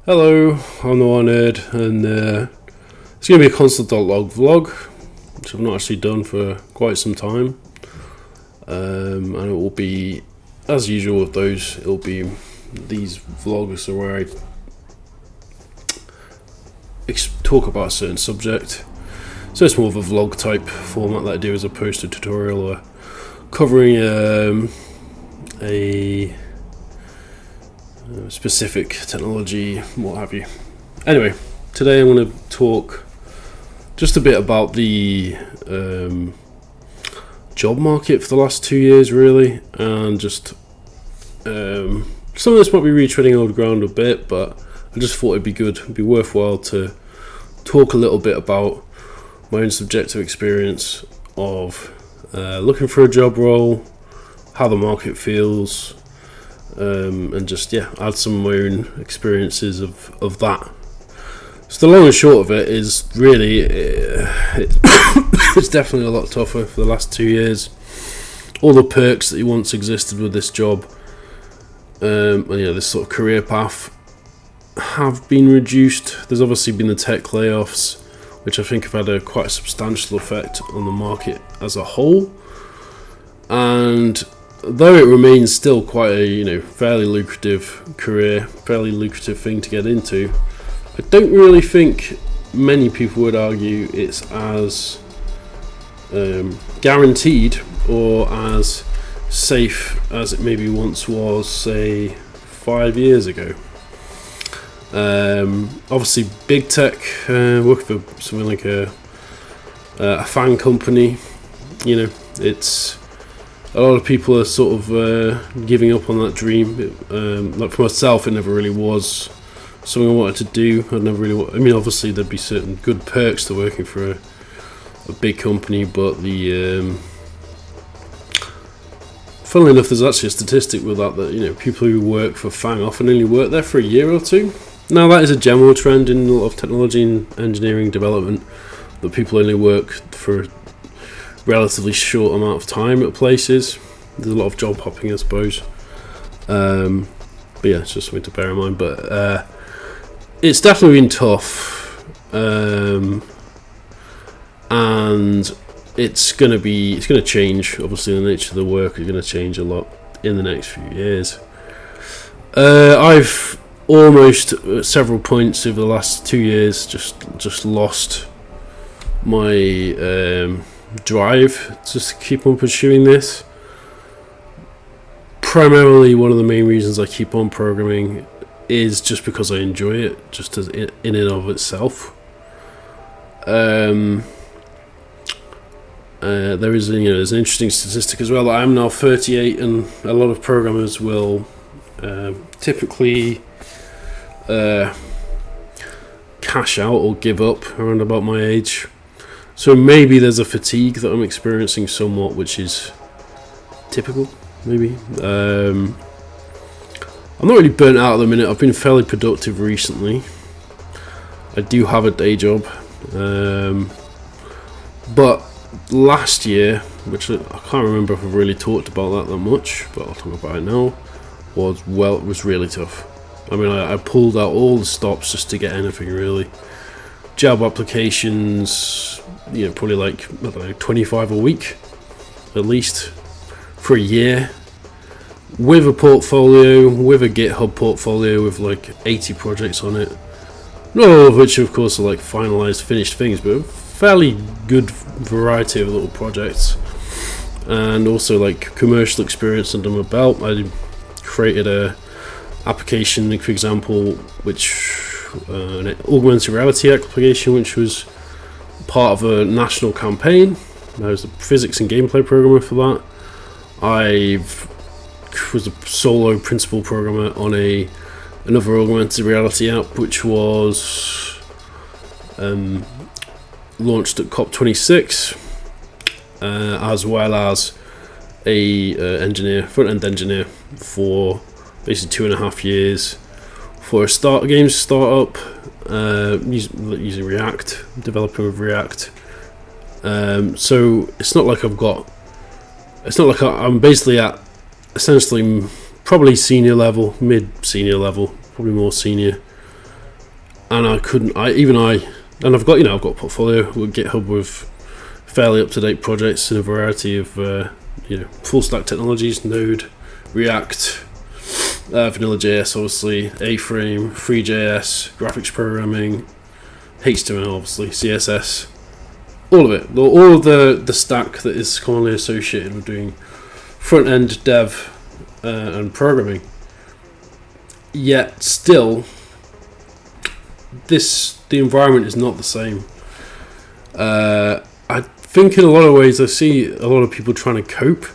Hello, I'm the One Nerd, and it's going to be a Console.log vlog, which I've not actually done for quite some time. And it will be, as usual with those, it'll be these vlogs are where I talk about a certain subject. So it's more of a vlog type format that I do as opposed to tutorial or covering a specific technology, what have you. Anyway, today I'm going to talk just a bit about the job market for the last 2 years, really, and just some of this might be retreading old ground a bit, but I just thought it'd be worthwhile to talk a little bit about my own subjective experience of looking for a job role, how the market feels, and just add some of my own experiences of that. So the long and short of it is really it's definitely a lot tougher for the last 2 years. All the perks that once existed with this job, and this sort of career path, have been reduced. There's obviously been the tech layoffs, which I think have had quite a substantial effect on the market as a whole. And though it remains still quite a fairly lucrative career, fairly lucrative thing to get into, I don't really think many people would argue it's as guaranteed or as safe as it maybe once was, say, 5 years ago. Obviously, big tech, work for something like a fan company. It's a lot of people are sort of giving up on that dream. Like for myself, it never really was something I wanted to do. Obviously there'd be certain good perks to working for a big company, but funnily enough, there's actually a statistic with that people who work for FANG often only work there for a year or two. Now, that is a general trend in a lot of technology and engineering development, that people only work for a relatively short amount of time at places. There's a lot of job hopping, I suppose. But yeah, it's just something to bear in mind. But it's definitely been tough, and it's going to change. Obviously, the nature of the work is going to change a lot in the next few years. I've almost at several points over the last 2 years just lost my drive to keep on pursuing this. Primarily, one of the main reasons I keep on programming is just because I enjoy it, just as in and of itself. There is there's an interesting statistic as well that I'm now 38, and a lot of programmers will typically cash out or give up around about my age. So maybe there's a fatigue that I'm experiencing somewhat, which is typical, maybe. I'm not really burnt out at the minute. I've been fairly productive recently. I do have a day job. But last year, which I can't remember if I've really talked about that much, but I'll talk about it now, it was really tough. I pulled out all the stops just to get anything, really. Job applications, probably like 25 a week at least for a year, with a portfolio, with a GitHub portfolio with like 80 projects on it, not all of which of course are like finalized finished things, but a fairly good variety of little projects, and also like commercial experience under my belt. I created a application, for example, which an augmented reality application, which was part of a national campaign. I was the physics and gameplay programmer for that. I was a solo principal programmer on another augmented reality app, which was launched at COP26, as well as a front-end engineer for basically 2.5 years for a games startup, using React, developing with React. So it's not like I'm basically at essentially probably senior level, mid-senior level, probably more senior and I couldn't. And I've got a portfolio with GitHub with fairly up to date projects in a variety of full stack technologies: Node, React, Vanilla JS, obviously, A-Frame, Free.js, graphics programming, HTML, obviously, CSS, all of it, all of the stack that is commonly associated with doing front end dev and programming. Yet still, the environment is not the same. I think in a lot of ways I see a lot of people trying to cope.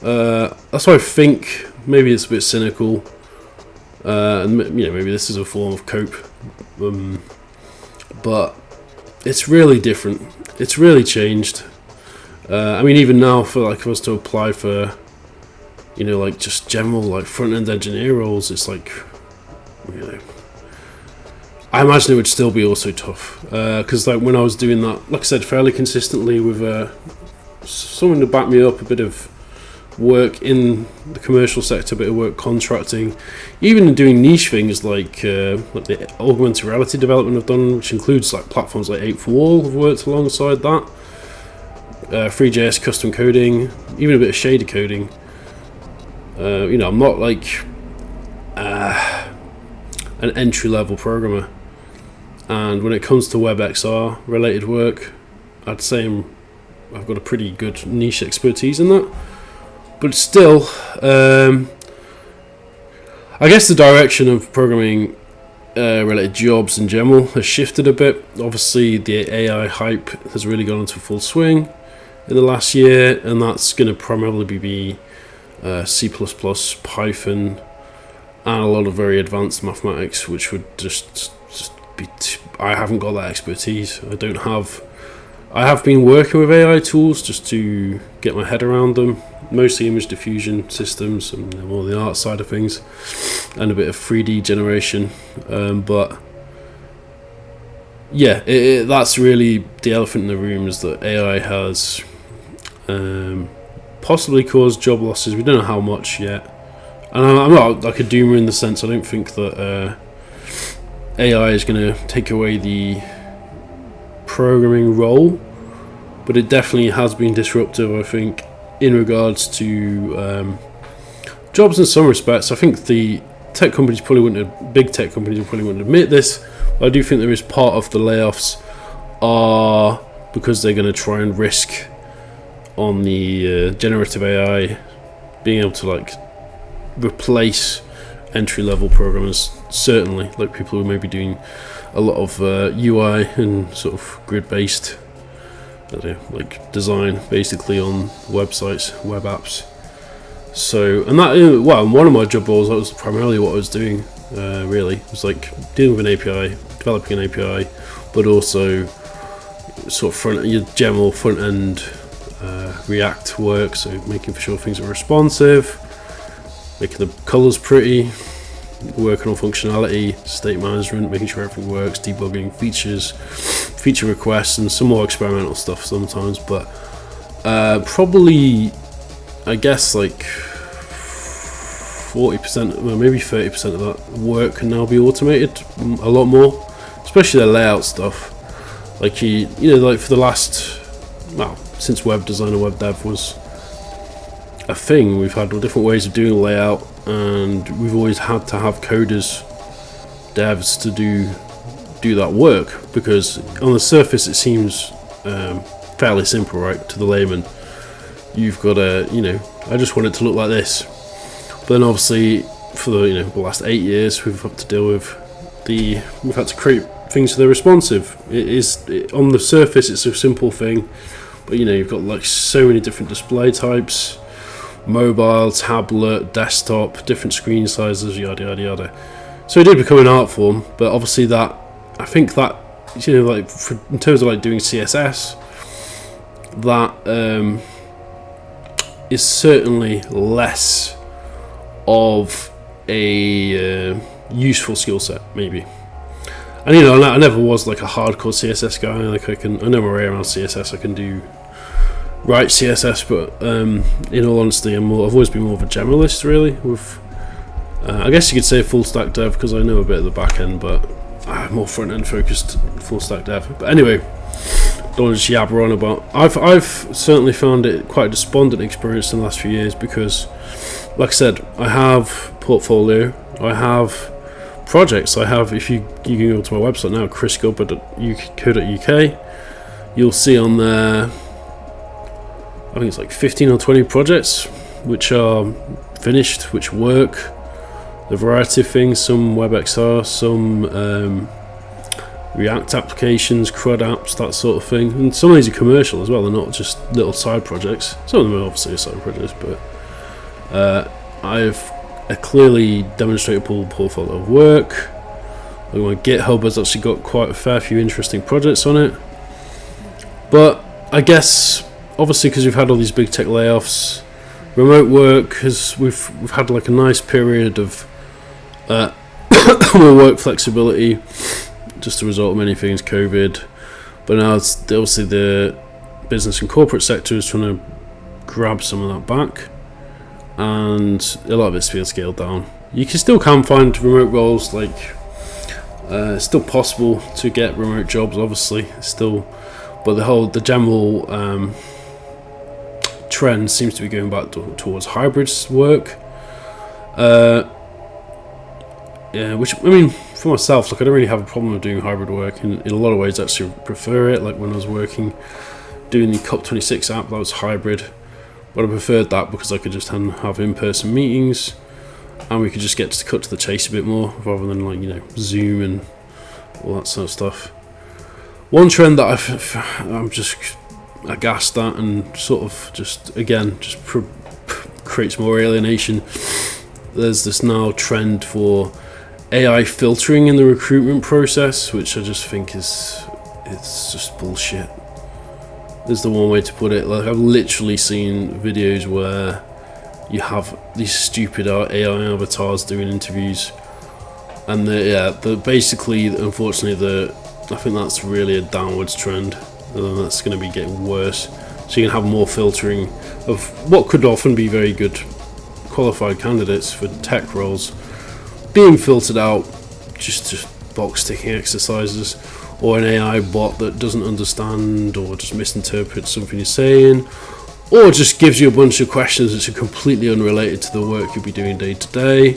That's why I think maybe it's a bit cynical, and maybe this is a form of cope, but it's really different. It's really changed. I mean, even now, for if I was to apply for, just general front end engineer roles, it's I imagine it would still be also tough, because when I was doing that, like I said, fairly consistently with someone to back me up, a bit of work in the commercial sector, a bit of work contracting, even doing niche things like the augmented reality development I've done, which includes platforms like 8for I've worked alongside that, Free.js custom coding, even a bit of shader coding. I'm not an entry-level programmer, and when it comes to WebXR related work, I'd say I've got a pretty good niche expertise in that. But still, I guess the direction of programming related jobs in general has shifted a bit. Obviously, the AI hype has really gone into full swing in the last year, and that's going to primarily be C++, Python, and a lot of very advanced mathematics, which would just be. I haven't got that expertise. I have been working with AI tools just to get my head around them, mostly image diffusion systems and more the art side of things, and a bit of 3D generation. But yeah, that's really the elephant in the room, is that AI has possibly caused job losses. We don't know how much yet. And I'm not like a doomer in the sense I don't think that AI is going to take away the programming role, but it definitely has been disruptive, I think, in regards to jobs in some respects. I think the big tech companies probably wouldn't admit this, but I do think there is part of the layoffs are because they're going to try and risk on the generative AI being able to replace entry-level programmers, certainly, people who may be doing a lot of UI and sort of grid-based design, basically, on websites, web apps. So, and that, one of my job roles, that was primarily what I was doing, really. It was dealing with an API, developing an API, but also sort of your general front-end React work, so making sure things are responsive, making the colors pretty, working on functionality, state management, making sure everything works, debugging features, feature requests, and some more experimental stuff sometimes. But probably, I guess 40%, well, maybe 30% of that work can now be automated a lot more, especially the layout stuff. For the last, since web design and web dev was a thing, we've had different ways of doing layout, and we've always had to have coders, devs, to do that work, because on the surface it seems fairly simple, right, to the layman. You've got I just want it to look like this, but then obviously for the last 8 years we've had to deal with we've had to create things so they're responsive. On the surface it's a simple thing, but you've got so many different display types, mobile, tablet, desktop, different screen sizes, yada yada yada. So it did become an art form, but obviously that, I think that, in terms of doing CSS, that is certainly less of a useful skill set, maybe. And I never was a hardcore CSS guy. I know my way around CSS. I can write CSS, but in all honesty, I've always been more of a generalist, really. With I guess you could say full stack dev, because I know a bit of the back end, but more front end focused full stack dev. But anyway, don't want to just yabber on about. I've certainly found it quite a despondent experience in the last few years because, like I said, I have portfolio, I have projects, I have. If you can go to my website now, chrisgubber.co.uk, you'll see on there, I think it's like 15 or 20 projects which are finished, which work. A variety of things, some WebXR, some React applications, CRUD apps, that sort of thing. And some of these are commercial as well, they're not just little side projects. Some of them are obviously side projects, but I have a clearly demonstratable portfolio of work. My GitHub has actually got quite a fair few interesting projects on it. But I guess, obviously, because we've had all these big tech layoffs, remote work we've had like a nice period of more work flexibility, just a result of many things, COVID. But now it's obviously the business and corporate sector is trying to grab some of that back, and a lot of it's being scaled down. You can find remote roles, like it's still possible to get remote jobs, obviously, still, but the general trend seems to be going back towards hybrid work. Yeah, which, I mean, for myself, like, I don't really have a problem with doing hybrid work. In a lot of ways, I actually prefer it. Like when I was doing the COP26 app, that was hybrid, but I preferred that because I could just have in-person meetings, and we could just get to cut to the chase a bit more rather than, like, Zoom and all that sort of stuff. One trend that I'm just aghast at, and sort of just creates more alienation. There's this now trend for AI filtering in the recruitment process, which I just think it's just bullshit. Is the one way to put it. Like, I've literally seen videos where you have these stupid AI avatars doing interviews, and basically, unfortunately, I think that's really a downwards trend, and that's going to be getting worse. So you can have more filtering of what could often be very good qualified candidates for tech roles being filtered out, just box ticking exercises, or an AI bot that doesn't understand or just misinterprets something you're saying, or just gives you a bunch of questions that are completely unrelated to the work you'll be doing day to day. I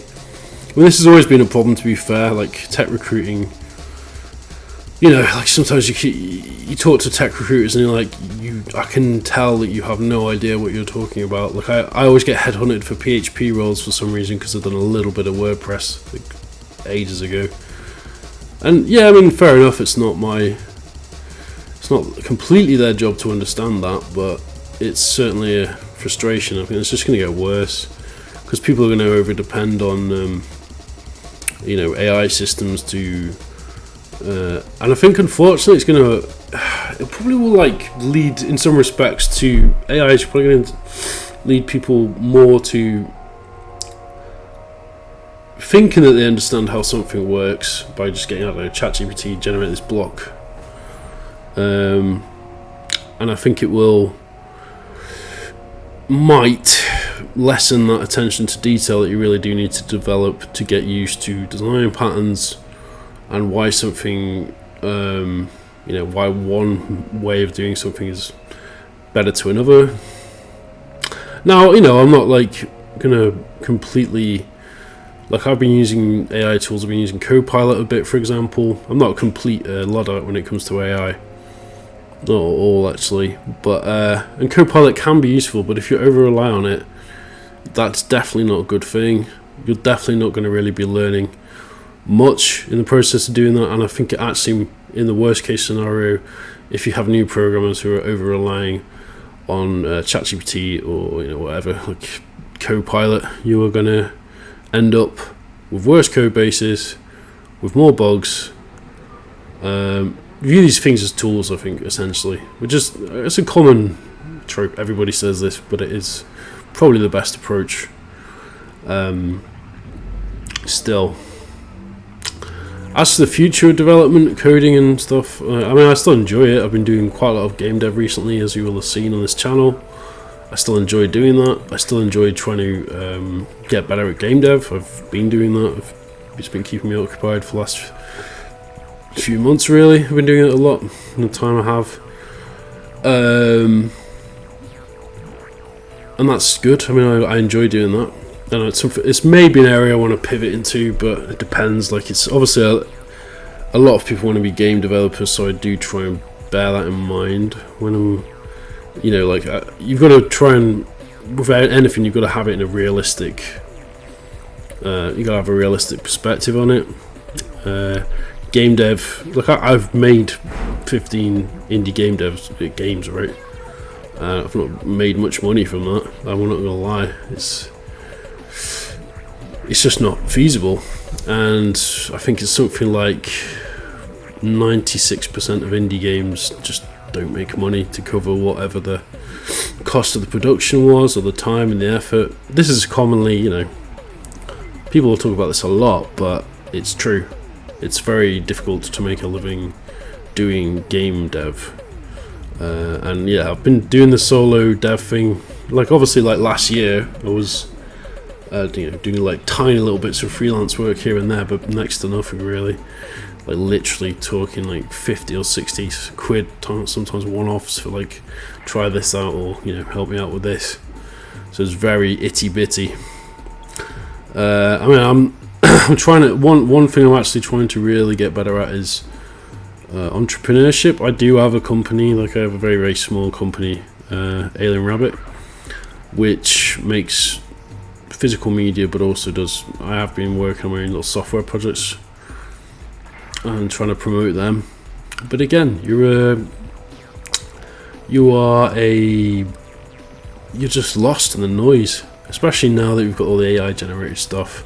mean, this has always been a problem, to be fair. Like tech recruiting, like sometimes you talk to tech recruiters and you're like, I can tell that you have no idea what you're talking about. Like I always get headhunted for PHP roles for some reason because I've done a little bit of WordPress like ages ago. And yeah, I mean, fair enough, it's not completely their job to understand that, but it's certainly a frustration. I think it's just going to get worse because people are going to over depend on AI systems to and I think unfortunately it probably will lead in some respects to AI is probably going to lead people more to thinking that they understand how something works by just getting, ChatGPT generate this block, and I think it might lessen that attention to detail that you really do need to develop to get used to design patterns and why something, why one way of doing something is better to another. Now, I'm not gonna completely, I've been using AI tools. I've been using Copilot a bit, for example. I'm not a complete Luddite when it comes to AI, not at all actually. But and Copilot can be useful, but if you over rely on it, that's definitely not a good thing. You're definitely not going to really be learning much in the process of doing that. And I think it actually, in the worst case scenario, if you have new programmers who are over relying on ChatGPT or whatever, like Copilot, you are going to end up with worse code bases, with more bugs. View these things as tools, I think, essentially. It's a common trope. Everybody says this, but it is probably the best approach. Still, as to the future of development, coding and stuff, I still enjoy it. I've been doing quite a lot of game dev recently, as you will have seen on this channel. I still enjoy doing that. I still enjoy trying to get better at game dev. I've been doing that. It's been keeping me occupied for the last few months really. I've been doing it a lot in the time I have. And that's good. I mean, I enjoy doing that. And it's maybe an area I want to pivot into, but it depends. Like, it's obviously a lot of people want to be game developers, so I do try and bear that in mind when I'm, like, you've got to try and, without anything, you've got to have it in a realistic, you got to have a realistic perspective on it. Game dev, look, I've made 15 indie games, right? I've not made much money from that. I'm not gonna lie. It's just not feasible, and I think it's something like 96% of indie games just don't make money to cover whatever the cost of the production was, or the time and the effort. This is commonly, people will talk about this a lot, but it's true. It's very difficult to make a living doing game dev. And yeah, I've been doing the solo dev thing. Like, obviously, like last year, I was doing like tiny little bits of freelance work here and there, but next to nothing really. Like, literally talking like 50 or 60 quid, sometimes one-offs for like, try this out, or help me out with this. So it's very itty bitty. I mean, I'm trying to. One thing I'm actually trying to really get better at is entrepreneurship. I do have a company, like I have a very, very small company, Alien Rabbit, which makes physical media, but also I have been working on my own little software projects and trying to promote them. But again, you're just lost in the noise, especially now that you've got all the AI generated stuff.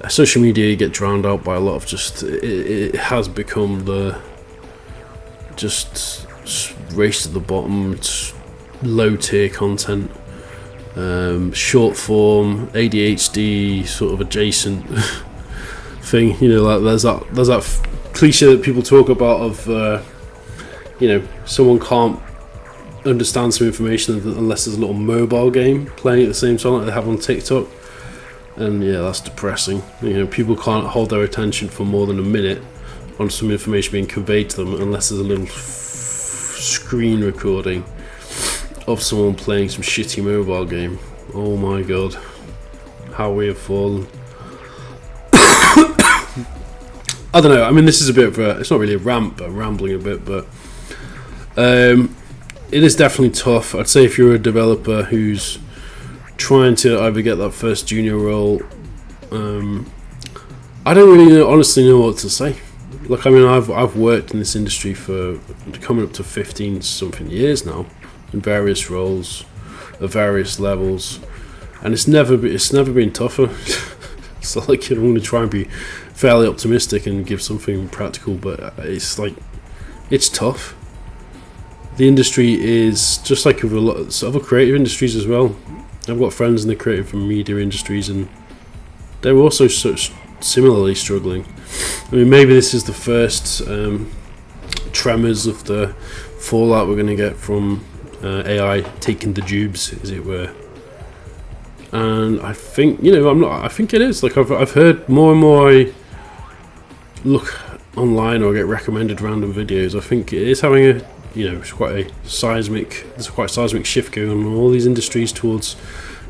Social media, you get drowned out by a lot of just, it has become the just race to the bottom. It's low tier content, short form, ADHD sort of adjacent thing. Like there's that cliche that people talk about of someone can't understand some information unless there's a little mobile game playing at the same time, like they have on TikTok. And yeah, that's depressing. People can't hold their attention for more than a minute on some information being conveyed to them unless there's a little screen recording of someone playing some shitty mobile game. Oh my god, how we have fallen. I don't know. I mean, this is a bit of it's not really a rant, but I'm rambling a bit. But it is definitely tough. I'd say if you're a developer who's trying to either get that first junior role, I don't really honestly know what to say. Look, I mean, I've worked in this industry for coming up to 15 something years now, in various roles, at various levels, and it's never been tougher. So like, I'm going to try and be fairly optimistic and give something practical, but it's tough. The industry is just like with a lot of other creative industries as well. I've got friends in the creative and media industries, and they're also similarly struggling. I mean, maybe this is the first tremors of the fallout we're going to get from AI taking the jubes, as it were. And I think I think it is. Like I've heard more and more. I look online or get recommended random videos. I think it is having a it's quite a seismic shift going on in all these industries towards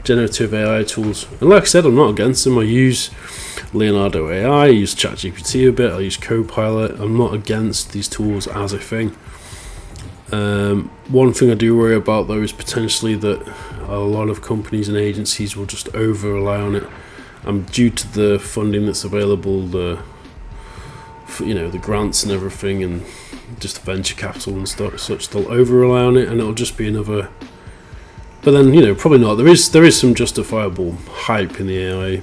generative AI tools. And like I said, I'm not against them. I use Leonardo AI, I use ChatGPT a bit, I use Copilot. I'm not against these tools as a thing. One thing I do worry about though is potentially that a lot of companies and agencies will just over rely on it. Due to the funding that's available, the grants and everything, and just the venture capital and stuff, such, they'll over rely on it, and it'll just be another. But then probably not. There is some justifiable hype in the AI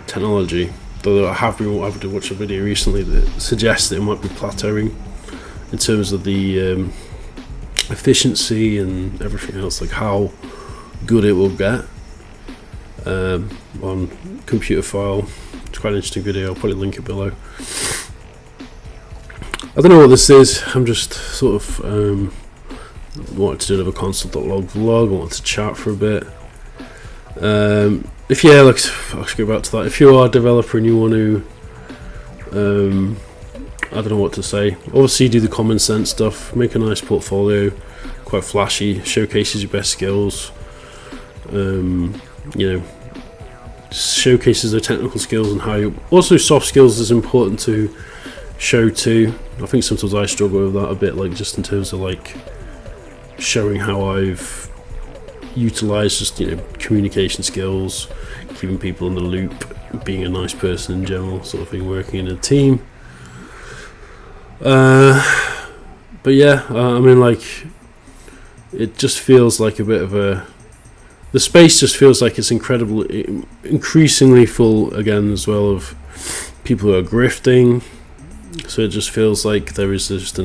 technology. Though I have to watch a video recently that suggests that it might be plateauing in terms of the efficiency and everything else, like how good it will get on Computer File. It's quite an interesting video. I'll probably link it below. I don't know what this is. I'm just sort of wanted to do another Console.log vlog. I wanted to chat for a bit. I'll go back to that. If you are a developer and you want to, I don't know what to say. Obviously, do the common sense stuff. Make a nice portfolio, quite flashy, showcases your best skills. Showcases the technical skills and how you. Also, soft skills is important to show too. I think sometimes I struggle with that a bit, like just in terms of like showing how I've utilized just communication skills, keeping people in the loop, being a nice person in general, sort of thing, working in a team. But yeah, I mean, like, it just feels like a bit of a. The space just feels like it's increasingly full again as well of people who are grifting. So it just feels like there is just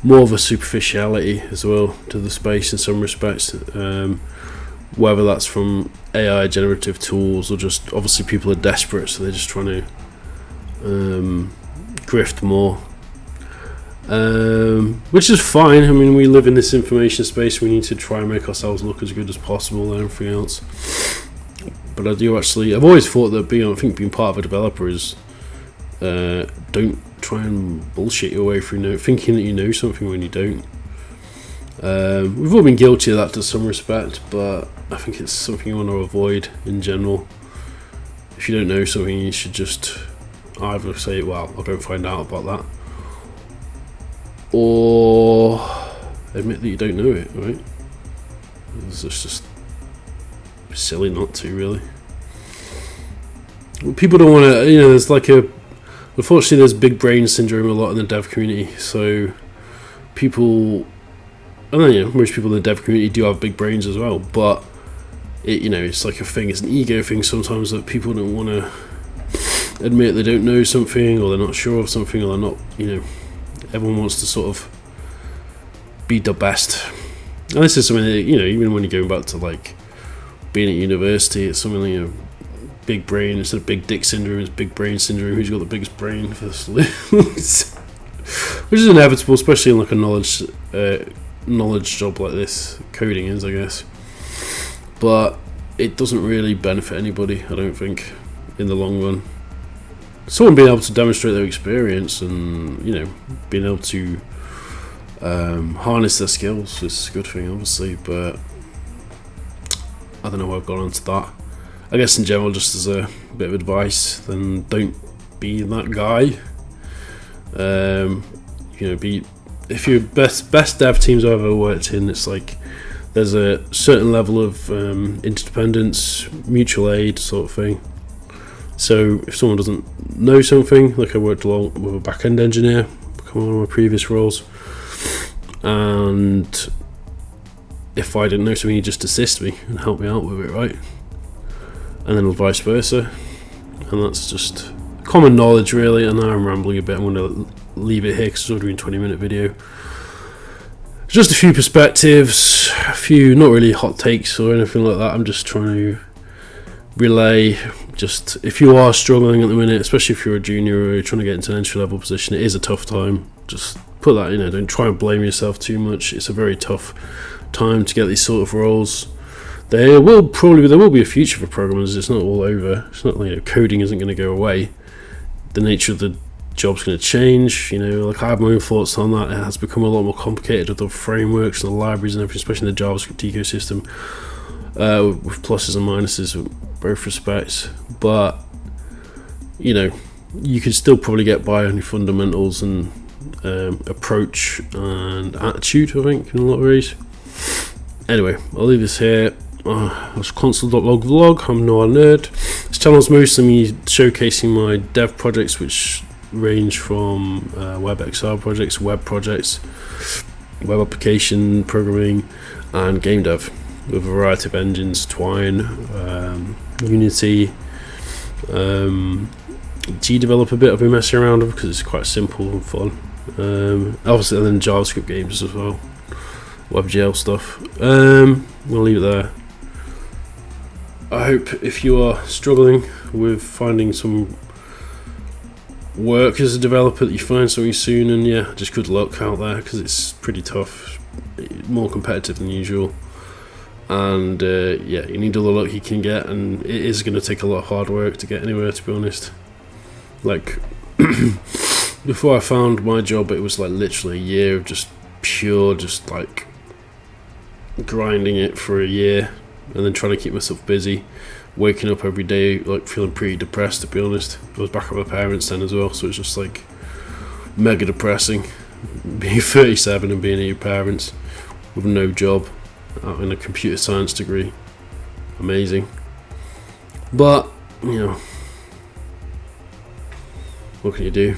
more of a superficiality as well to the space in some respects. Whether that's from AI generative tools or just obviously people are desperate, so they're just trying to grift more. Which is fine. I mean, we live in this information space. We need to try and make ourselves look as good as possible and everything else. But I've always thought that being part of a developer is don't try and bullshit your way through thinking that you know something when you don't. We've all been guilty of that to some respect, but I think it's something you want to avoid in general. If you don't know something, you should just either say, well, I'll go and find out about that, or admit that you don't know it, right? It's just silly not to, really. People don't want to, there's unfortunately there's big brain syndrome a lot in the dev community, so people, most people in the dev community do have big brains as well, but it's like a thing, it's an ego thing sometimes that people don't want to admit they don't know something, or they're not sure of something, or they're not, everyone wants to sort of be the best. And this is something that, even when you're going back to like being at university, it's something like big brain instead of big dick syndrome, it's big brain syndrome. Who's got the biggest brain for this? Which is inevitable, especially in like a knowledge job like this. Coding is, I guess. But it doesn't really benefit anybody, I don't think, in the long run. Someone being able to demonstrate their experience and being able to harness their skills is a good thing, obviously, but I don't know why I've gone on to that. I guess in general, just as a bit of advice, then don't be that guy. If you're best dev teams I've ever worked in, it's like there's a certain level of interdependence, mutual aid sort of thing. So if someone doesn't know something, like I worked along with a back-end engineer, one of my previous roles, and if I didn't know something, he'd just assist me and help me out with it, right? And then vice versa. And that's just common knowledge, really. And now I'm rambling a bit. I'm going to leave it here because it's already a 20-minute video. Just a few perspectives, a few not really hot takes or anything like that. I'm just trying to relay, just if you are struggling at the minute, especially if you're a junior or you're trying to get into an entry-level position, it is a tough time. Just put that, don't try and blame yourself too much. It's a very tough time to get these sort of roles. There will be a future for programmers. It's not all over. It's not coding isn't going to go away. The nature of the job's going to change. Like I have my own thoughts on that. It has become a lot more complicated with the frameworks and the libraries and everything, especially in the JavaScript ecosystem, with pluses and minuses in both respects. But you can still probably get by on your fundamentals and approach and attitude, I think, in a lot of ways. Anyway, I'll leave this here. That's Console.log vlog. I'm Noah Nerd. This channel's mostly me showcasing my dev projects, which range from WebXR projects, web projects, web application programming, and game dev with a variety of engines: Twine, Unity, G-Develop a bit. I've been messing around with because it's quite simple and fun. Obviously, and then JavaScript games as well, WebGL stuff. We'll leave it there. I hope if you are struggling with finding some work as a developer that you find something soon, and just good luck out there because it's pretty tough, more competitive than usual, and you need all the luck you can get, and it is going to take a lot of hard work to get anywhere, to be honest. Like before I found my job, it was like literally a year of just pure, just like grinding it for a year, and then trying to keep myself busy, waking up every day like feeling pretty depressed, to be honest. I was back at my parents then as well, so it's just like mega depressing being 37 and being at your parents with no job, out in a computer science degree. Amazing. But, you know, what can you do?